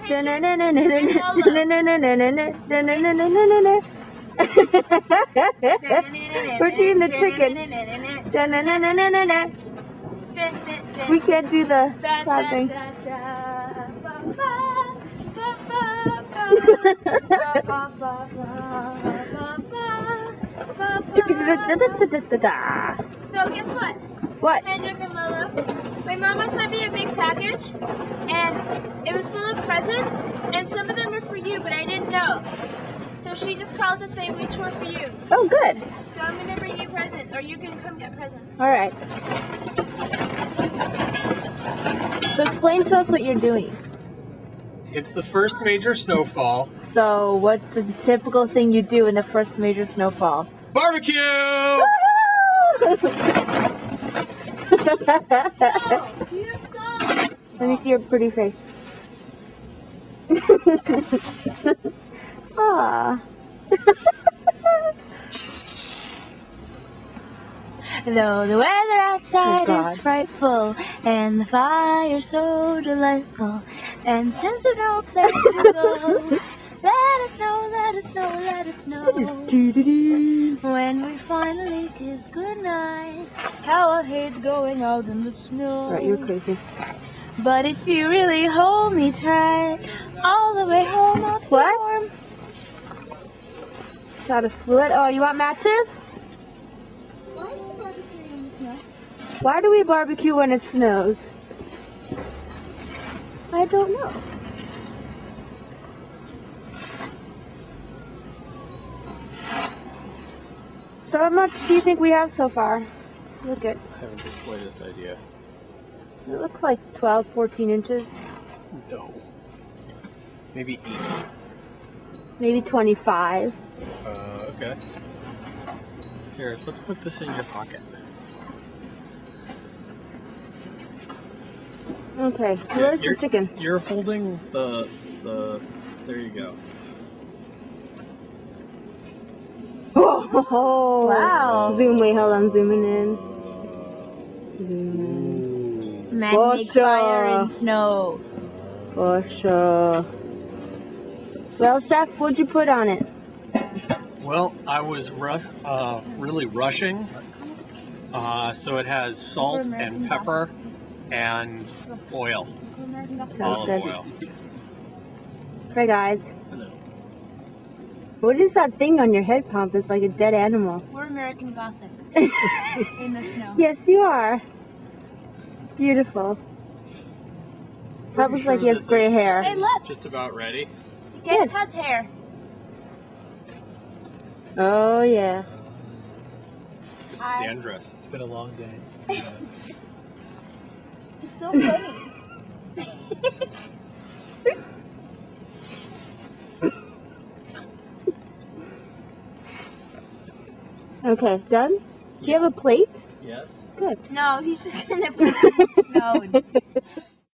We're doing the chicken. We can't do the clapping. So guess what? What? Hendrik and Lolo, my mama sent me a big package, and it was full of presents, and some of them were for you, but I didn't know. So she just called to say which were for you. Oh, good. So I'm gonna bring you presents, or you're gonna come get presents. All right. So explain to us what you're doing. It's the first major snowfall. So what's the typical thing you do in the first major snowfall? Barbecue! Oh, Let me see your pretty face. Ah. though the weather outside is frightful, and the fire so delightful, and since we've no place to go, let it snow, let it snow, let it snow. When we finally kiss goodnight, how I hate going out in the snow. Right, you're crazy. But if you really hold me tight, all the way home I'll be warm. Got a fluid. Oh, you want matches? Why do we barbecue when it snows? I don't know. So how much do you think we have so far? Look at. I haven't the slightest idea. It looks like 12, 14 inches. No. Maybe 8. Maybe 25. Okay. Here, let's put this in your pocket. Okay, where's the chicken? You're holding the, there you go. Oh, wow. Zoom, wait, hold on, zooming in. Zoom in. Men make fire in snow. For sure. Well, Chef, what'd you put on it? Well, I was really rushing, so it has salt and pepper and oil, olive oil. Hey guys, Hello. what is that thing on your head pump? It's like a dead animal. We're American Gothic in the snow. Yes, you are. Beautiful. That looks like he has gray hair. Hey, look! Just about ready. Get Todd's hair. Oh, yeah. It's dandruff. It's been a long day. It's so funny. Okay, done? Do you have a plate? Yes. Good. No, he's just gonna put it in the snow.